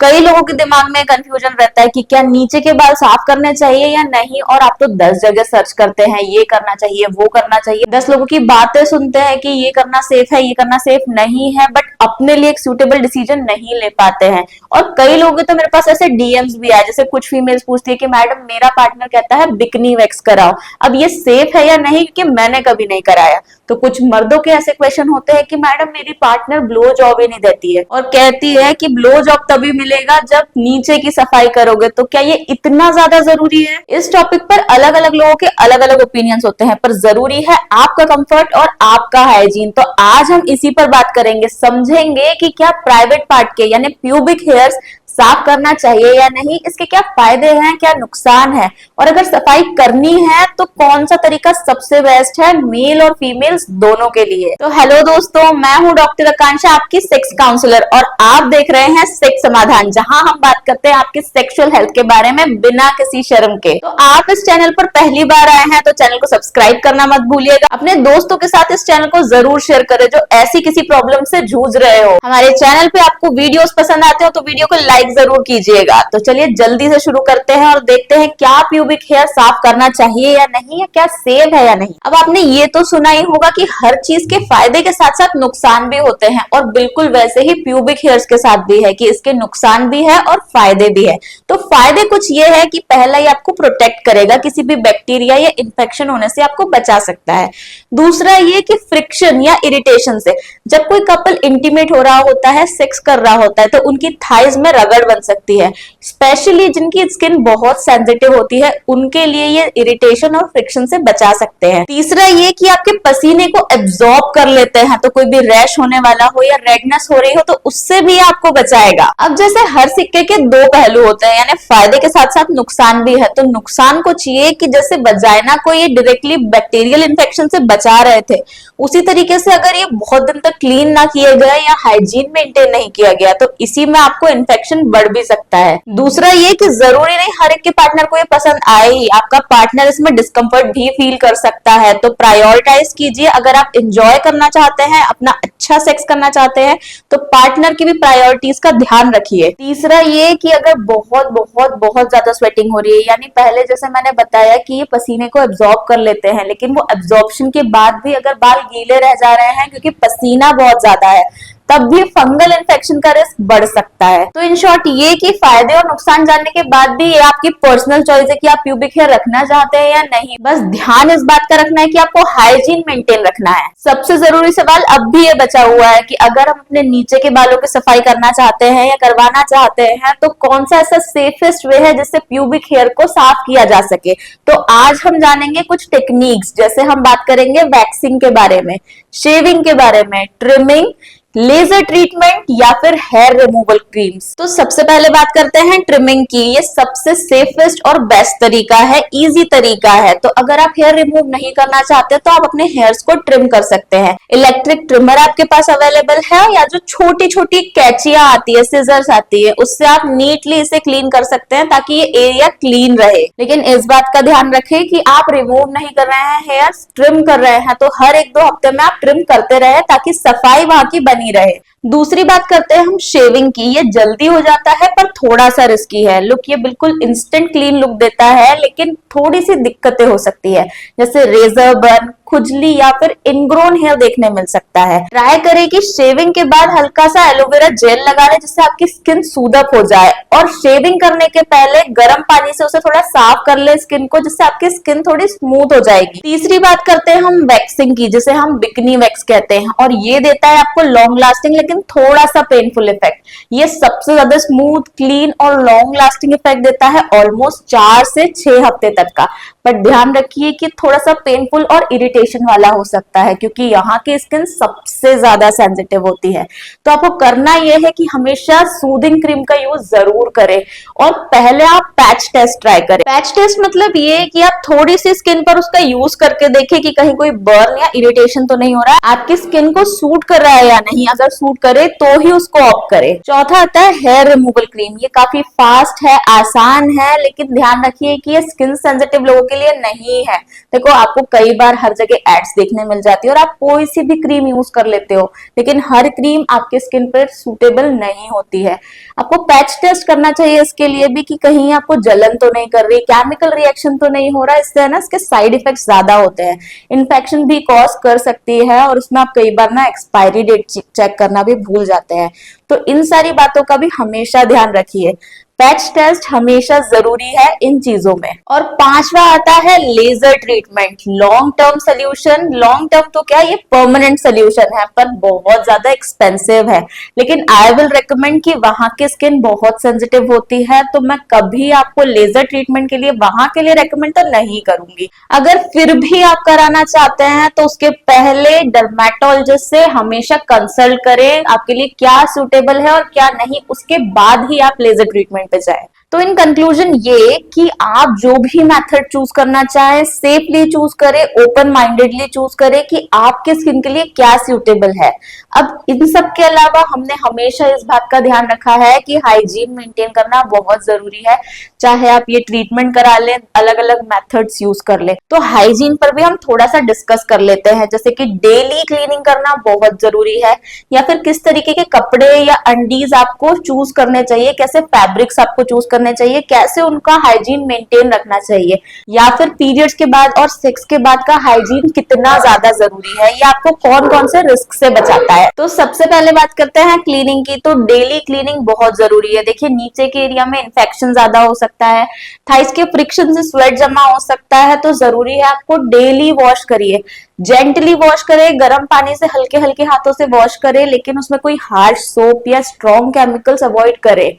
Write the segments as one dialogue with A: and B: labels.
A: कई लोगों के दिमाग में कंफ्यूजन रहता है कि क्या नीचे के बाल साफ करने चाहिए या नहीं, और आप तो 10 जगह सर्च करते हैं, ये करना चाहिए वो करना चाहिए, 10 लोगों की बातें सुनते हैं कि ये करना सेफ है ये करना सेफ नहीं है, बट अपने लिए एक सूटेबल डिसीजन नहीं ले पाते हैं। और कई लोग तो मेरे पास ऐसे डीएम्स भी आए, जैसे कुछ फीमेल्स पूछती है कि मैडम मेरा पार्टनर कहता है बिकनी वैक्स कराओ, अब ये सेफ है या नहीं क्योंकि मैंने कभी नहीं कराया। तो कुछ मर्दों के ऐसे क्वेश्चन होते हैं कि मैडम मेरी पार्टनर ब्लो जॉब ही नहीं देती है और कहती है कि ब्लो जॉब तभी मिलेगा जब नीचे की सफाई करोगे, तो क्या ये इतना ज्यादा जरूरी है? इस टॉपिक पर अलग अलग लोगों के अलग अलग ओपिनियंस होते हैं, पर जरूरी है आपका कंफर्ट और आपका हाइजीन। तो आज हम इसी पर बात करेंगे, समझेंगे कि क्या प्राइवेट पार्ट के यानी प्यूबिक हेयर्स साफ करना चाहिए या नहीं, इसके क्या फायदे हैं क्या नुकसान है, और अगर सफाई करनी है तो कौन सा तरीका सबसे बेस्ट है मेल और फीमेल्स दोनों के लिए। तो हेलो दोस्तों, मैं हूं डॉक्टर आकांक्षा, आपकी सेक्स काउंसलर, और आप देख रहे हैं सेक्स समाधान, जहां हम बात करते हैं आपकी सेक्सुअल हेल्थ के बारे में बिना किसी शर्म के। तो आप इस चैनल पर पहली बार आए हैं तो चैनल को सब्सक्राइब करना मत भूलिएगा। अपने दोस्तों के साथ इस चैनल को जरूर शेयर करें जो ऐसी किसी प्रॉब्लम से जूझ रहे हो। हमारे चैनल पे आपको वीडियोस पसंद आते हो तो वीडियो को लाइक जरूर कीजिएगा। तो चलिए जल्दी से शुरू करते हैं और देखते हैं क्या प्यूबिक हेयर साफ करना चाहिए या नहीं, या क्या सेफ है या नहीं। अब आपने ये तो सुना ही होगा कि हर चीज के फायदे के साथ साथ नुकसान भी होते हैं, और बिल्कुल वैसे ही प्यूबिक हेयर्स के साथ भी है कि इसके नुकसान भी है और फायदे भी है। तो फायदे कुछ ये है कि पहला, ये आपको प्रोटेक्ट करेगा, किसी भी बैक्टीरिया या इंफेक्शन होने से आपको बचा सकता है। दूसरा ये कि फ्रिक्शन या इरिटेशन से, जब कोई कपल इंटीमेट हो रहा होता है, सेक्स कर रहा होता है, तो उनकी थाइज में रगड़ बन सकती है, स्पेशली जिनकी स्किन बहुत सेंसिटिव होती है उनके लिए ये इरिटेशन और फ्रिक्शन से बचा सकते हैं। तीसरा ये कि आपके पसीने को एब्जॉर्ब कर लेते हैं, तो कोई भी रैश होने वाला हो या रेडनेस हो रही हो तो उससे भी आपको बचाएगा। अब जैसे हर सिक्के के दो पहलू होते हैं, यानी फायदे के साथ साथ नुकसान भी है। तो नुकसान कुछ ये कि जैसे वजाइना को ये डायरेक्टली बैक्टीरियल इन्फेक्शन से बचा रहे थे, उसी तरीके से अगर ये बहुत दिन तक क्लीन ना किए गए या हाइजीन मेंटेन नहीं किया गया तो इसी में आपको इन्फेक्शन बढ़ भी सकता है। दूसरा ये कि जरूरी नहीं हर एक के पार्टनर को ये पसंद आए ही, आपका पार्टनर इसमें डिस्कम्फर्ट भी फील कर सकता है। तो प्रायोरिटाइज कीजिए, अगर आप एंजॉय करना चाहते हैं, अपना अच्छा सेक्स करना चाहते हैं, तो पार्टनर की भी प्रायोरिटीज का ध्यान रखिए। तीसरा ये कि अगर बहुत बहुत बहुत ज्यादा स्वेटिंग हो रही है, यानी पहले जैसे मैंने बताया कि ये पसीने को एब्जॉर्ब कर लेते हैं, लेकिन वो एब्जॉर्प्शन के बाद भी अगर बाल गीले रह जा रहे हैं क्योंकि पसीना बहुत ज्यादा है, तब भी फंगल इन्फेक्शन का रिस्क बढ़ सकता है। तो इन शॉर्ट ये कि फायदे और नुकसान जानने के बाद भी ये आपकी पर्सनल चॉइस है कि आप प्यूबिक हेयर रखना चाहते हैं या नहीं। बस ध्यान इस बात का रखना है कि आपको हाइजीन मेंटेन रखना है। सबसे जरूरी सवाल अब भी ये बचा हुआ है कि अगर हम अपने नीचे के बालों की सफाई करना चाहते हैं या करवाना चाहते हैं तो कौन सा ऐसा सेफेस्ट वे है जिससे प्यूबिक हेयर को साफ किया जा सके। तो आज हम जानेंगे कुछ टेक्निक्स, जैसे हम बात करेंगे वैक्सिंग के बारे में, शेविंग के बारे में, ट्रिमिंग, लेजर ट्रीटमेंट या फिर हेयर रिमूवल क्रीम्स। तो सबसे पहले बात करते हैं ट्रिमिंग की। ये सबसे सेफेस्ट और बेस्ट तरीका है, इजी तरीका है। तो अगर आप हेयर रिमूव नहीं करना चाहते तो आप अपने हेयर्स को ट्रिम कर सकते हैं। इलेक्ट्रिक ट्रिमर आपके पास अवेलेबल है, या जो छोटी छोटी कैचियां आती है, सीजर्स आती है, उससे आप नीटली इसे क्लीन कर सकते हैं ताकि ये एरिया क्लीन रहे। लेकिन इस बात का ध्यान रखें कि आप रिमूव नहीं कर रहे हैं, हेयर्स ट्रिम कर रहे हैं, तो हर 1-2 हफ्ते में आप ट्रिम करते रहे ताकि सफाई वहां की बनी रहे। दूसरी बात करते हैं हम शेविंग की। ये जल्दी हो जाता है पर थोड़ा सा रिस्की है। लुक ये बिल्कुल इंस्टेंट क्लीन लुक देता है, लेकिन थोड़ी सी दिक्कतें हो सकती है, जैसे रेजर बर्न, खुजली या फिर इनग्रोन हेयर देखने मिल सकता है। ट्राई करें कि शेविंग के बाद हल्का सा एलोवेरा जेल लगा लें जिससे आपकी स्किन सूदअप हो जाए, और शेविंग करने के पहले गर्म पानी से उसे थोड़ा साफ कर ले स्किन को, जिससे आपकी स्किन थोड़ी स्मूथ हो जाएगी। तीसरी बात करते हैं हम वैक्सिंग की, जिसे हम बिकनी वैक्स कहते हैं, और ये देता है आपको लॉन्ग लास्टिंग लेकिन थोड़ा सा पेनफुल इफेक्ट। ये सबसे ज्यादा स्मूथ, क्लीन और लॉन्ग लास्टिंग इफेक्ट देता है ऑलमोस्ट 4 से 6 हफ्ते तक का। बट ध्यान रखिए कि थोड़ा सा पेनफुल और इरिटेशन वाला हो सकता है क्योंकि यहाँ की स्किन सबसे ज्यादा सेंसिटिव होती है। तो आपको करना यह है कि हमेशा सूदिंग क्रीम का यूज जरूर करें, और पहले आप पैच टेस्ट ट्राई करें। पैच टेस्ट मतलब ये कि आप थोड़ी सी स्किन पर उसका यूज करके देखें कि कहीं कोई बर्न या इरिटेशन तो नहीं हो रहा है, आपकी स्किन को सूट कर रहा है या नहीं। अगर सूट करे तो ही उसको ऑप्ट करें। चौथा आता है हेयर रिमूवल क्रीम। ये काफी फास्ट है, आसान है, लेकिन ध्यान रखिए कि ये स्किन सेंसिटिव लोगों के लिए नहीं है। देखो आपको कई बार हर जगह के एड्स देखने मिल जाती है और आप कोई सी भी क्रीम यूज कर लेते हो, लेकिन हर क्रीम आपके स्किन पर सूटेबल नहीं होती है। आपको पैच टेस्ट करना चाहिए इसके लिए भी कि कहीं आपको जलन तो नहीं कर रही, केमिकल रिएक्शन तो नहीं हो रहा, इससे है ना इसके साइड इफेक्ट ज्यादा होते हैं, इन्फेक्शन भी कॉज कर सकती है और उसमें आप कई बार ना एक्सपायरी डेट चेक करना भी भूल जाते हैं। तो इन सारी बातों का भी हमेशा ध्यान रखिए। पैच टेस्ट हमेशा जरूरी है इन चीजों में। और पांचवा आता है laser treatment, long term solution. Long term तो क्या, ये परमानेंट सोल्यूशन है पर बहुत ज्यादा एक्सपेंसिव है, लेकिन आई विल रिकमेंड कि वहां की स्किन बहुत सेंसिटिव होती है, तो मैं कभी आपको लेजर ट्रीटमेंट के लिए वहां के लिए रेकमेंड तो नहीं करूंगी। अगर फिर भी आप कराना चाहते हैं तो उसके पहले डर्मेटोलॉजिस्ट से हमेशा कंसल्ट करें, आपके लिए क्या सूटेबल है और क्या नहीं, उसके बाद ही आप लेजर ट्रीटमेंट पे जाए। तो इन कंक्लूजन ये कि आप जो भी मेथड चूज करना चाहें सेफली चूज करें, ओपन माइंडेडली चूज करें कि आपके स्किन के लिए क्या सूटेबल है। अब इन सब के अलावा हमने हमेशा इस बात का ध्यान रखा है कि हाइजीन मेंटेन करना बहुत जरूरी है, चाहे आप ये ट्रीटमेंट करा लें, अलग अलग मेथड्स यूज कर ले। तो हाइजीन पर भी हम थोड़ा सा डिस्कस कर लेते हैं, जैसे कि डेली क्लीनिंग करना बहुत जरूरी है, या फिर किस तरीके के कपड़े या अंडीज आपको चूज करने चाहिए, कैसे फैब्रिक्स आपको चूज करने चाहिए, कैसे उनका हाइजीन मेंटेन रखना चाहिए, या फिर पीरियड्स के बाद और सेक्स के बाद का हाइजीन कितना ज्यादा जरूरी है, ये आपको कौन कौन से रिस्क से बचाता है। तो सबसे पहले बात करते हैं क्लीनिंग की। तो डेली क्लीनिंग बहुत जरूरी है। देखिए नीचे के एरिया में इन्फेक्शन ज्यादा हो सकता है, थाइस के फ्रिक्शन से स्वेट जमा हो सकता है, तो जरूरी है आपको डेली वॉश करिए, जेंटली वॉश करें, गर्म पानी से हल्के हल्के हाथों से वॉश करें, लेकिन उसमें कोई हार्श सोप या स्ट्रॉन्ग केमिकल्स अवॉइड करें।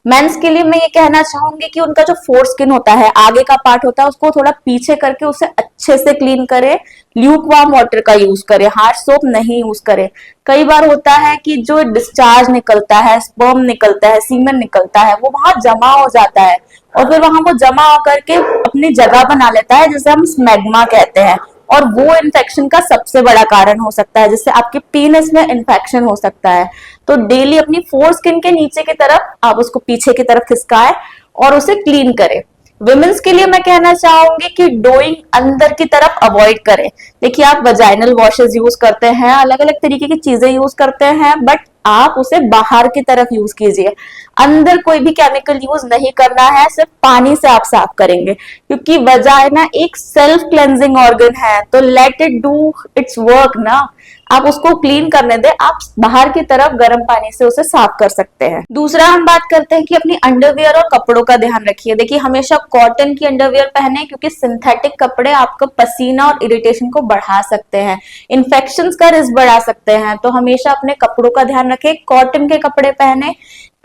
A: मेंस के लिए मैं ये कहना चाहूंगी कि उनका जो फोर स्किन होता है, आगे का पार्ट होता है, उसको थोड़ा पीछे करके उसे अच्छे से क्लीन करें, ल्यूक वार्म वाटर का यूज करें, हार्ड सोप नहीं यूज करें। कई बार होता है कि जो डिस्चार्ज निकलता है, स्पर्म निकलता है, सीमेन निकलता है, वो वहां जमा हो जाता है और फिर वहां वो जमा होकर के अपनी जगह बना लेता है, जिसे हम स्मैग्मा कहते हैं, और वो इन्फेक्शन का सबसे बड़ा कारण हो सकता है, जिससे आपके पीनस में इन्फेक्शन हो सकता है। तो डेली अपनी फोर स्किन के नीचे की तरफ आप उसको पीछे की तरफ खिसकाएं और उसे क्लीन करें। विमेंस के लिए मैं कहना चाहूंगी कि डोइंग अंदर की तरफ अवॉइड करें। देखिए आप वजाइनल वॉशेस यूज करते हैं, अलग अलग तरीके की चीजें यूज करते हैं, बट आप उसे बाहर की तरफ यूज कीजिए, अंदर कोई भी केमिकल यूज नहीं करना है, सिर्फ पानी से आप साफ करेंगे, क्योंकि वजाइना एक सेल्फ क्लेंजिंग ऑर्गन है, तो let it do it's work ना, आप उसको क्लीन करने दे, आप बाहर की तरफ गर्म पानी से उसे साफ कर सकते हैं। दूसरा हम बात करते हैं कि अपनी अंडरवियर और कपड़ों का ध्यान रखिए। देखिए हमेशा कॉटन की अंडरवियर पहने, क्योंकि सिंथेटिक कपड़े आपको पसीना और इरिटेशन को बढ़ा सकते हैं, इन्फेक्शंस का रिस्क बढ़ा सकते हैं, तो हमेशा अपने कपड़ों का ध्यान रखें, कॉटन के कपड़े पहने,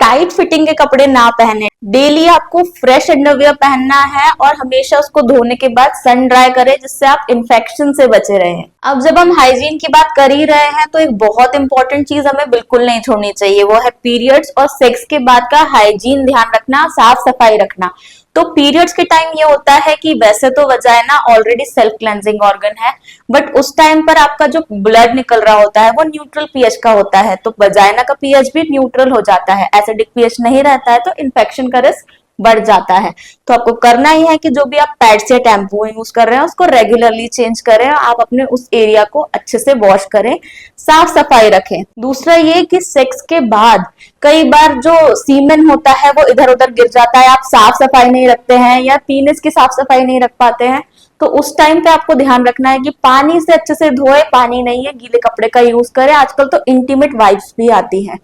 A: टाइट फिटिंग के कपड़े ना पहने। डेली आपको फ्रेश अंडरवियर पहनना है और हमेशा उसको धोने के बाद सन ड्राई करें, जिससे आप इन्फेक्शन से बचे रहें। अब जब हम हाइजीन की बात कर ही रहे हैं तो एक बहुत इंपॉर्टेंट चीज हमें बिल्कुल नहीं छोड़नी चाहिए, वो है पीरियड्स और सेक्स के बाद का हाइजीन ध्यान रखना, साफ सफाई रखना। तो पीरियड्स के टाइम ये होता है कि वैसे तो vagina already self cleansing organ है, बट उस टाइम पर आपका जो ब्लड निकल रहा होता है वो न्यूट्रल पीएच का होता है, तो वजाइना का पीएच भी न्यूट्रल हो जाता है, एसिडिक पीएच नहीं रहता है, तो इन्फेक्शन का रिस्क बढ़ जाता है। तो आपको करना ही है कि जो भी आप पैड्स या टैम्पू यूज कर रहे हैं उसको रेगुलरली चेंज करें, आप अपने उस एरिया को अच्छे से वॉश करें, साफ सफाई रखें। दूसरा ये कि सेक्स के बाद कई बार जो सीमेन होता है वो इधर उधर गिर जाता है, आप साफ सफाई नहीं रखते हैं या पीनिस की साफ सफाई नहीं रख पाते हैं, तो उस टाइम पे आपको ध्यान रखना है कि पानी से अच्छे से धोए, पानी नहीं है गीले कपड़े का यूज करें, आजकल तो इंटीमेट वाइप्स भी आती हैं,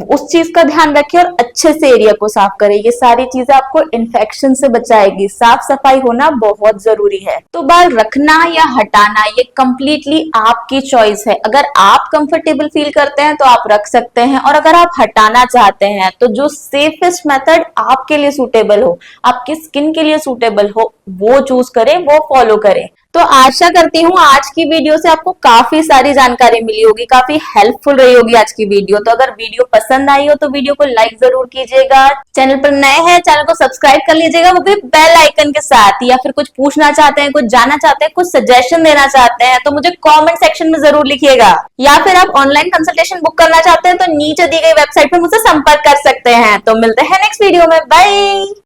A: उस चीज का ध्यान रखें और अच्छे से एरिया को साफ करें। ये सारी चीजें आपको इन्फेक्शन से बचाएगी, साफ सफाई होना बहुत जरूरी है। तो बाल रखना या हटाना ये कंप्लीटली आपकी चॉइस है, अगर आप कंफर्टेबल फील करते हैं तो आप रख सकते हैं, और अगर आप हटाना चाहते हैं तो जो सेफेस्ट मेथड आपके लिए सूटेबल हो, आपकी स्किन के लिए सूटेबल हो, वो चूज करें, वो फॉलो करें। तो आशा करती हूँ आज की वीडियो से आपको काफी सारी जानकारी मिली होगी, काफी हेल्पफुल रही होगी आज की वीडियो। तो अगर वीडियो पसंद आई हो तो वीडियो को लाइक जरूर कीजिएगा, चैनल पर नए हैं चैनल को सब्सक्राइब कर लीजिएगा, वो भी बेल आइकन के साथ। या फिर कुछ पूछना चाहते हैं, कुछ जानना चाहते हैं, कुछ सजेशन देना चाहते हैं तो मुझे कॉमेंट सेक्शन में जरूर लिखिएगा, या फिर आप ऑनलाइन कंसल्टेशन बुक करना चाहते हैं तो नीचे दी गई वेबसाइट पर मुझसे संपर्क कर सकते हैं। तो मिलते हैं नेक्स्ट वीडियो में, बाय।